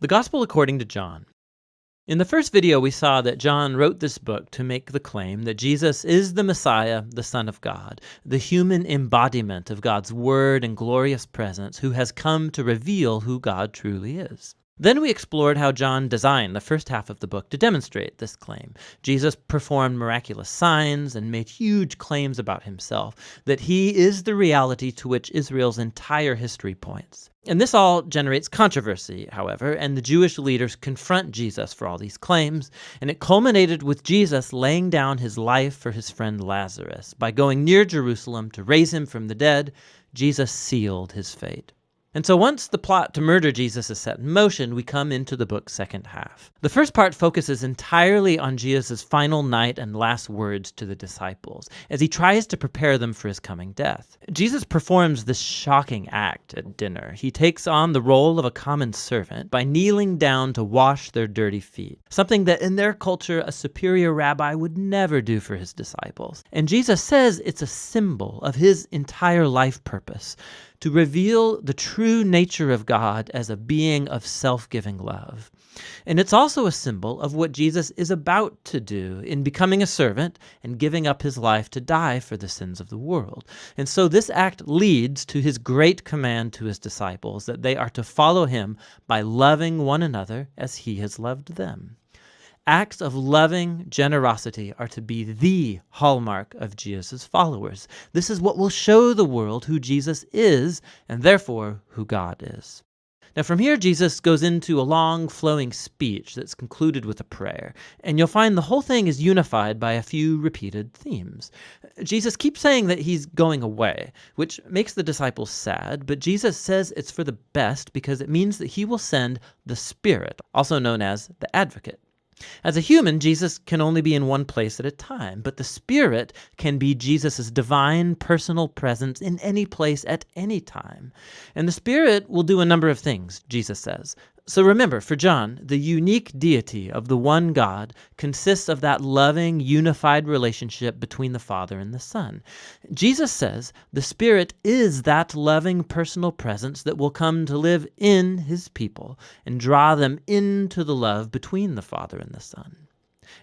The Gospel according to John. In the first video, we saw that John wrote this book to make the claim that Jesus is the Messiah, the Son of God, the human embodiment of God's word and glorious presence who has come to reveal who God truly is. Then we explored how John designed the first half of the book to demonstrate this claim. Jesus performed miraculous signs and made huge claims about himself, that he is the reality to which Israel's entire history points. And this all generates controversy, however, and the Jewish leaders confront Jesus for all these claims, and it culminated with Jesus laying down his life for his friend Lazarus. By going near Jerusalem to raise him from the dead, Jesus sealed his fate. And so once the plot to murder Jesus is set in motion, we come into the book's second half. The first part focuses entirely on Jesus' final night and last words to the disciples, as he tries to prepare them for his coming death. Jesus performs this shocking act at dinner. He takes on the role of a common servant by kneeling down to wash their dirty feet, something that in their culture a superior rabbi would never do for his disciples. And Jesus says it's a symbol of his entire life purpose, to reveal the true nature of God as a being of self-giving love. And it's also a symbol of what Jesus is about to do in becoming a servant and giving up his life to die for the sins of the world. And so this act leads to his great command to his disciples that they are to follow him by loving one another as he has loved them. Acts of loving generosity are to be the hallmark of Jesus' followers. This is what will show the world who Jesus is, and therefore who God is. Now from here, Jesus goes into a long, flowing speech that's concluded with a prayer, and you'll find the whole thing is unified by a few repeated themes. Jesus keeps saying that he's going away, which makes the disciples sad, but Jesus says it's for the best because it means that he will send the Spirit, also known as the Advocate. As a human, Jesus can only be in one place at a time, but the Spirit can be Jesus' divine personal presence in any place at any time. And the Spirit will do a number of things, Jesus says. So remember, for John, the unique deity of the one God consists of that loving, unified relationship between the Father and the Son. Jesus says the Spirit is that loving personal presence that will come to live in his people and draw them into the love between the Father and the Son.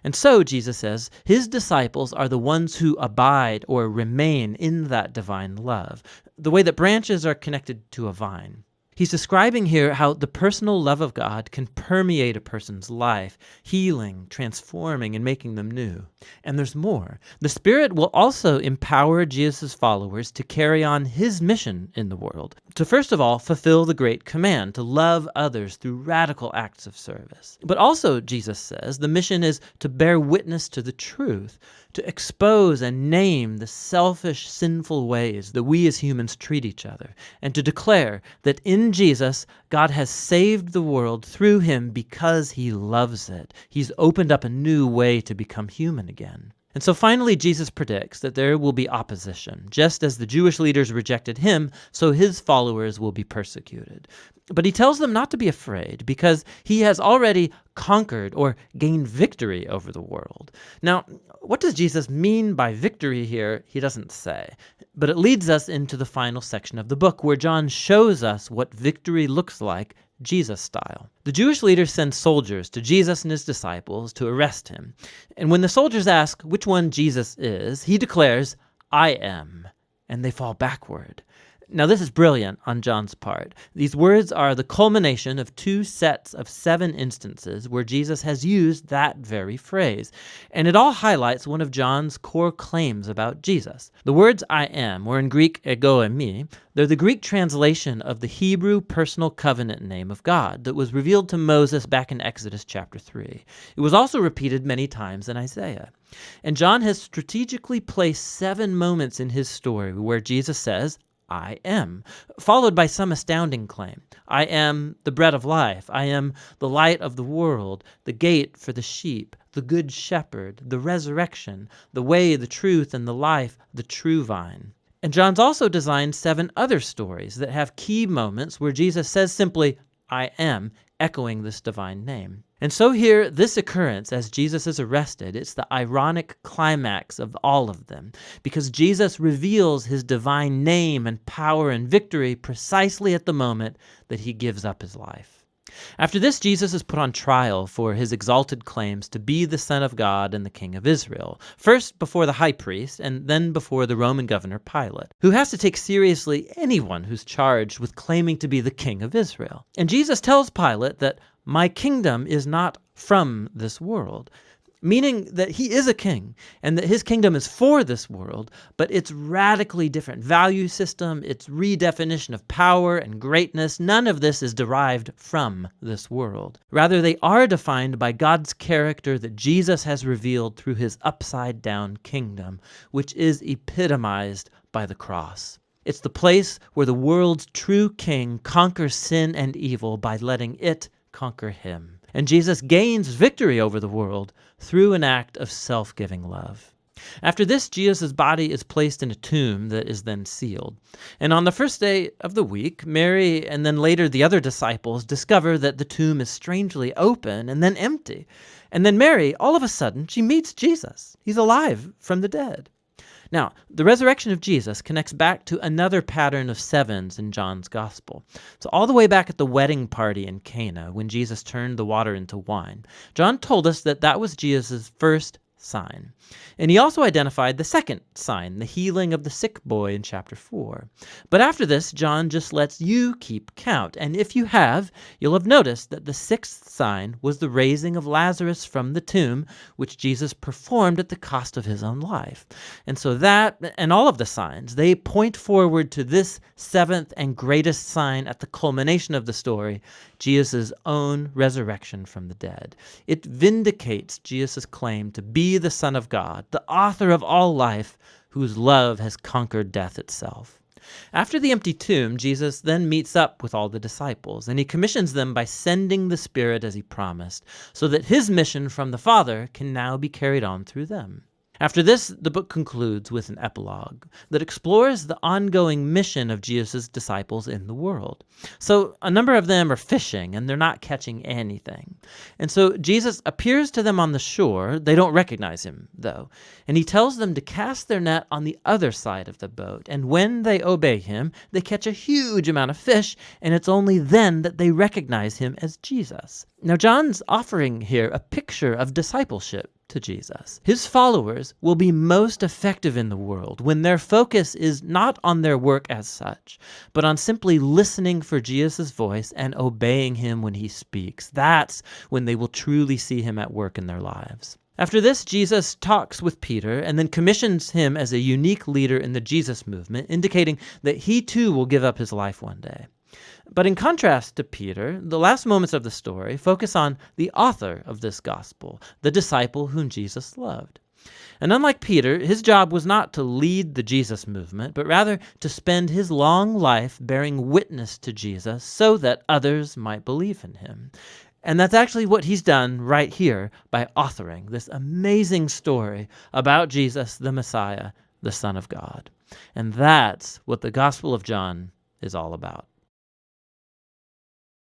And so, Jesus says, his disciples are the ones who abide or remain in that divine love, the way that branches are connected to a vine. He's describing here how the personal love of God can permeate a person's life, healing, transforming, and making them new. And there's more. The Spirit will also empower Jesus' followers to carry on his mission in the world, to first of all fulfill the great command to love others through radical acts of service. But also, Jesus says, the mission is to bear witness to the truth, to expose and name the selfish, sinful ways that we as humans treat each other, and to declare that in Jesus, God has saved the world through him because he loves it. He's opened up a new way to become human again. And so finally, Jesus predicts that there will be opposition. Just as the Jewish leaders rejected him, so his followers will be persecuted. But he tells them not to be afraid because he has already conquered or gained victory over the world. Now, what does Jesus mean by victory here? He doesn't say. But it leads us into the final section of the book where John shows us what victory looks like Jesus style. The Jewish leaders send soldiers to Jesus and his disciples to arrest him. And when the soldiers ask which one Jesus is, he declares, "I am," and they fall backward. Now this is brilliant on John's part. These words are the culmination of 2 sets of 7 instances where Jesus has used that very phrase. And it all highlights one of John's core claims about Jesus. The words "I am," or in Greek ego eimi, they're the Greek translation of the Hebrew personal covenant name of God that was revealed to Moses back in Exodus chapter 3. It was also repeated many times in Isaiah. And John has strategically placed 7 moments in his story where Jesus says, "I am," followed by some astounding claim. I am the bread of life. I am the light of the world, the gate for the sheep, the good shepherd, the resurrection, the way, the truth, and the life, the true vine. And John's also designed 7 other stories that have key moments where Jesus says simply, "I am," echoing this divine name. And so here, this occurrence as Jesus is arrested, it's the ironic climax of all of them, because Jesus reveals his divine name and power and victory precisely at the moment that he gives up his life. After this, Jesus is put on trial for his exalted claims to be the Son of God and the King of Israel, first before the high priest and then before the Roman governor Pilate, who has to take seriously anyone who's charged with claiming to be the King of Israel. And Jesus tells Pilate that my kingdom is not from this world, meaning that he is a king and that his kingdom is for this world, but it's radically different value system, its redefinition of power and greatness. None of this is derived from this world. Rather, they are defined by God's character that Jesus has revealed through his upside-down kingdom, which is epitomized by the cross. It's the place where the world's true king conquers sin and evil by letting it conquer him. And Jesus gains victory over the world through an act of self-giving love. After this, Jesus' body is placed in a tomb that is then sealed. And on the first day of the week, Mary and then later the other disciples discover that the tomb is strangely open and then empty. And then Mary, all of a sudden, she meets Jesus. He's alive from the dead. Now, the resurrection of Jesus connects back to another pattern of sevens in John's gospel. So all the way back at the wedding party in Cana, when Jesus turned the water into wine, John told us that that was Jesus' first sign. And he also identified the second sign, the healing of the sick boy in chapter 4. But after this, John just lets you keep count. And if you have, you'll have noticed that the sixth sign was the raising of Lazarus from the tomb, which Jesus performed at the cost of his own life. And so that, and all of the signs, they point forward to this seventh and greatest sign at the culmination of the story, Jesus' own resurrection from the dead. It vindicates Jesus' claim to be the Son of God, the author of all life, whose love has conquered death itself. After the empty tomb, Jesus then meets up with all the disciples, and he commissions them by sending the Spirit as he promised, so that his mission from the Father can now be carried on through them. After this, the book concludes with an epilogue that explores the ongoing mission of Jesus' disciples in the world. So a number of them are fishing, and they're not catching anything. And so Jesus appears to them on the shore. They don't recognize him, though. And he tells them to cast their net on the other side of the boat. And when they obey him, they catch a huge amount of fish, and it's only then that they recognize him as Jesus. Now, John's offering here a picture of discipleship to Jesus. His followers will be most effective in the world when their focus is not on their work as such, but on simply listening for Jesus' voice and obeying him when he speaks. That's when they will truly see him at work in their lives. After this, Jesus talks with Peter and then commissions him as a unique leader in the Jesus movement, indicating that he too will give up his life one day. But in contrast to Peter, the last moments of the story focus on the author of this gospel, the disciple whom Jesus loved. And unlike Peter, his job was not to lead the Jesus movement, but rather to spend his long life bearing witness to Jesus so that others might believe in him. And that's actually what he's done right here by authoring this amazing story about Jesus, the Messiah, the Son of God. And that's what the Gospel of John is all about.